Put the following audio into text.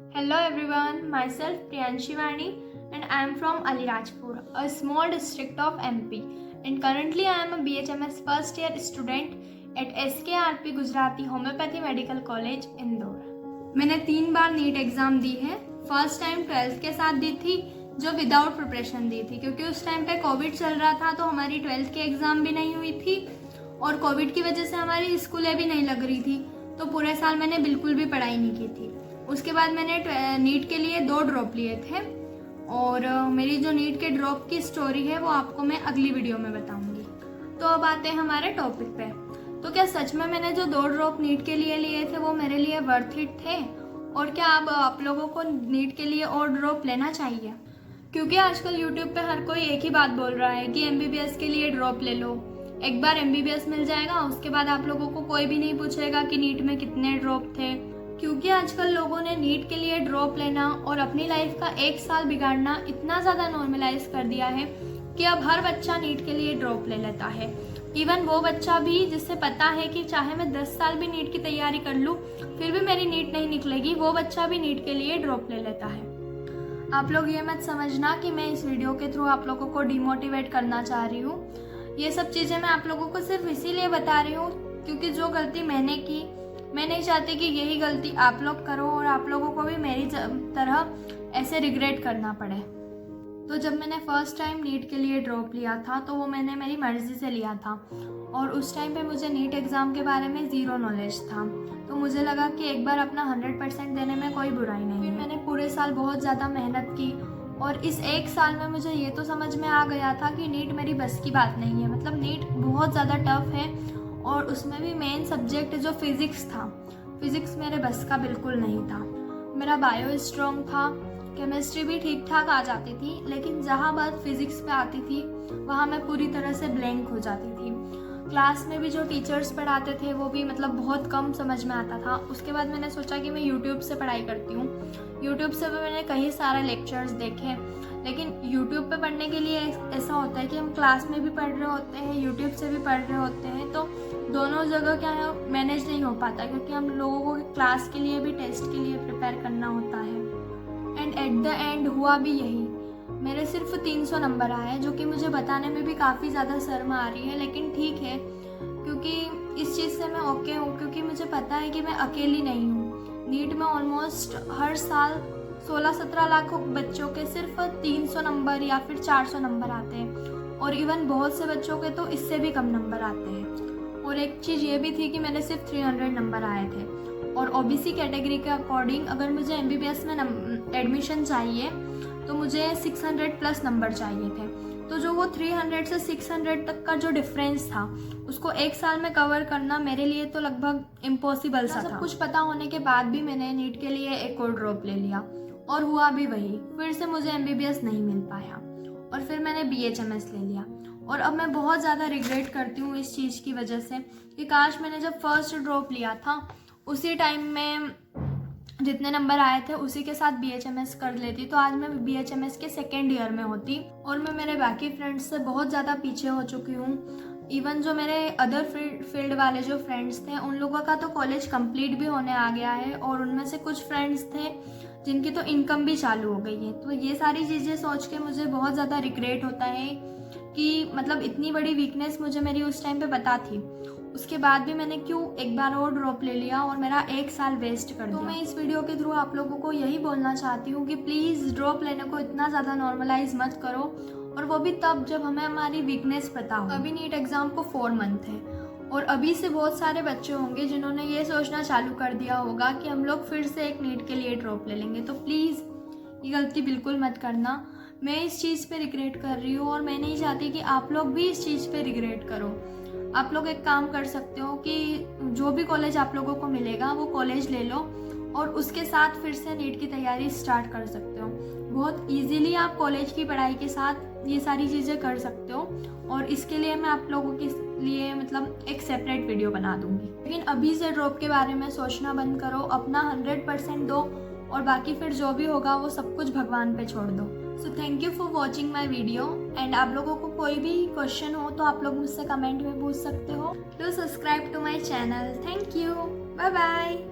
Hello everyone, myself Priyanshi Vani and I am from Alirajpur, a small district of MP. And currently I am a BHMS first year student at SKRP Gujarati Homeopathy Medical College, Indore. मैंने 3 बार NEET exam दी है। First time 12th के साथ दी थी, जो without preparation दी थी, क्योंकि उस time पे कोविड चल रहा था, तो हमारी 12th की एग्ज़ाम भी नहीं हुई थी और कोविड की वजह से हमारी स्कूलें भी नहीं लग रही थी, तो पूरे साल मैंने बिल्कुल भी पढ़ाई नहीं की थी। उसके बाद मैंने नीट के लिए 2 ड्रॉप लिए थे और मेरी जो नीट के ड्रॉप की स्टोरी है वो आपको मैं अगली वीडियो में बताऊंगी। तो अब आते हैं हमारे टॉपिक पे। तो क्या सच में मैंने जो 2 ड्रॉप नीट के लिए थे वो मेरे लिए वर्थ इट थे, और क्या अब आप लोगों को नीट के लिए और ड्रॉप लेना चाहिए? क्योंकि आजकल यूट्यूब पे हर कोई एक ही बात बोल रहा है कि MBBS के लिए ड्रॉप ले लो, एक बार MBBS मिल जाएगा, उसके बाद आप लोगों को कोई भी नहीं पूछेगा कि नीट में कितने ड्रॉप थे। क्योंकि आजकल लोगों ने नीट के लिए ड्रॉप लेना और अपनी लाइफ का 1 साल बिगाड़ना इतना ज़्यादा नॉर्मलाइज कर दिया है कि अब हर बच्चा नीट के लिए ड्रॉप ले लेता है। इवन वो बच्चा भी जिससे पता है कि चाहे मैं 10 साल भी नीट की तैयारी कर लूँ फिर भी मेरी नीट नहीं निकलेगी, वो बच्चा भी नीट के लिए ड्रॉप ले लेता है। आप लोग ये मत समझना कि मैं इस वीडियो के थ्रू आप लोगों को डिमोटिवेट करना चाह रही हूँ। ये सब चीज़ें मैं आप लोगों को सिर्फ इसीलिए बता रही हूँ क्योंकि जो गलती मैंने की, मैं नहीं चाहती कि यही गलती आप लोग करो और आप लोगों को भी मेरी तरह ऐसे रिग्रेट करना पड़े। तो जब मैंने फर्स्ट टाइम नीट के लिए ड्रॉप लिया था तो वो मैंने मेरी मर्ज़ी से लिया था और उस टाइम पे मुझे नीट एग्ज़ाम के बारे में ज़ीरो नॉलेज था, तो मुझे लगा कि एक बार अपना 100% देने में कोई बुराई नहीं है। मैंने पूरे साल बहुत ज़्यादा मेहनत की और इस 1 साल में मुझे ये तो समझ में आ गया था कि नीट मेरी बस की बात नहीं है। मतलब नीट बहुत ज़्यादा टफ है और उसमें भी मेन सब्जेक्ट जो फिज़िक्स था, फिज़िक्स मेरे बस का बिल्कुल नहीं था। मेरा बायो स्ट्रॉन्ग था, केमिस्ट्री भी ठीक ठाक आ जाती थी, लेकिन जहाँ बात फिज़िक्स पे आती थी वहाँ मैं पूरी तरह से ब्लैंक हो जाती थी। क्लास में भी जो टीचर्स पढ़ाते थे वो भी मतलब बहुत कम समझ में आता था। उसके बाद मैंने सोचा कि मैं यूट्यूब से पढ़ाई करती हूँ। यूट्यूब से भी मैंने कई सारे लेक्चर्स देखे, लेकिन यूट्यूब पे पढ़ने के लिए ऐसा होता है कि हम क्लास में भी पढ़ रहे होते हैं, यूट्यूब से भी पढ़ रहे होते हैं, तो दोनों जगह क्या है मैनेज नहीं हो पाता, क्योंकि हम लोगों को क्लास के लिए भी टेस्ट के लिए प्रिपेयर करना होता है। एंड एट द एंड हुआ भी यही, मेरे सिर्फ 300 नंबर आए, जो कि मुझे बताने में भी काफ़ी ज़्यादा शर्म आ रही है, लेकिन ठीक है क्योंकि इस चीज़ से मैं ओके हूँ, क्योंकि मुझे पता है कि मैं अकेली नहीं हूँ। नीट में ऑलमोस्ट हर साल 16-17 लाख बच्चों के सिर्फ 300 नंबर या फिर 400 नंबर आते हैं और इवन बहुत से बच्चों के तो इससे भी कम नंबर आते हैं। और एक चीज़ ये भी थी कि मेरे सिर्फ 300 नंबर आए थे और OBC कैटेगरी के अकॉर्डिंग अगर मुझे MBBS में एडमिशन चाहिए तो मुझे 600 प्लस नंबर चाहिए थे। तो जो वो 300 से 600 तक का जो डिफरेंस था उसको 1 साल में कवर करना मेरे लिए तो लगभग इम्पॉसिबल सा था। सब कुछ पता होने के बाद भी मैंने नीट के लिए एक और ड्रॉप ले लिया और हुआ भी वही, फिर से मुझे MBBS नहीं मिल पाया और फिर मैंने BHMS ले लिया। और अब मैं बहुत ज़्यादा रिग्रेट करती हूँ इस चीज़ की वजह से कि काश मैंने जब फर्स्ट ड्रॉप लिया था उसी टाइम में जितने नंबर आए थे उसी के साथ BHMS कर लेती, तो आज मैं BHMS के 2nd ईयर में होती और मैं मेरे बाकी फ्रेंड्स से बहुत ज़्यादा पीछे हो चुकी हूँ। इवन जो मेरे अदर फील्ड वाले जो फ्रेंड्स थे उन लोगों का तो कॉलेज कंप्लीट भी होने आ गया है और उनमें से कुछ फ्रेंड्स थे जिनकी तो इनकम भी चालू हो गई है। तो ये सारी चीज़ें सोच के मुझे बहुत ज़्यादा रिग्रेट होता है कि मतलब इतनी बड़ी वीकनेस मुझे मेरी उस टाइम पे पता थी, उसके बाद भी मैंने क्यों एक बार और ड्रॉप ले लिया और मेरा 1 साल वेस्ट कर दिया। तो मैं इस वीडियो के थ्रू आप लोगों को यही बोलना चाहती हूँ कि प्लीज़ ड्रॉप लेने को इतना ज़्यादा नॉर्मलाइज मत करो, और वो भी तब जब हमें हमारी वीकनेस पता हो। अभी नीट एग्ज़ाम को 4 मंथ है और अभी से बहुत सारे बच्चे होंगे जिन्होंने ये सोचना चालू कर दिया होगा कि हम लोग फिर से एक नीट के लिए ड्रॉप ले लेंगे। तो प्लीज़ ये गलती बिल्कुल मत करना। मैं इस चीज़ पे रिग्रेट कर रही हूँ और मैं नहीं चाहती कि आप लोग भी इस चीज़ पे रिग्रेट करो। आप लोग एक काम कर सकते हो कि जो भी कॉलेज आप लोगों को मिलेगा वो कॉलेज ले लो और उसके साथ फिर से नीट की तैयारी स्टार्ट कर सकते हो। बहुत इजीली आप कॉलेज की पढ़ाई के साथ ये सारी चीज़ें कर सकते हो और इसके लिए मैं आप लोगों के लिए मतलब एक सेपरेट वीडियो बना दूँगी। लेकिन अभी से ड्रॉप के बारे में सोचना बंद करो, अपना 100% दो और बाकी फिर जो भी होगा वो सब कुछ भगवान पे छोड़ दो। So thank you for watching my video and आप लोगों को कोई भी क्वेश्चन हो तो आप लोग मुझसे कमेंट में पूछ सकते हो। Do subscribe to my channel. Thank you, bye bye.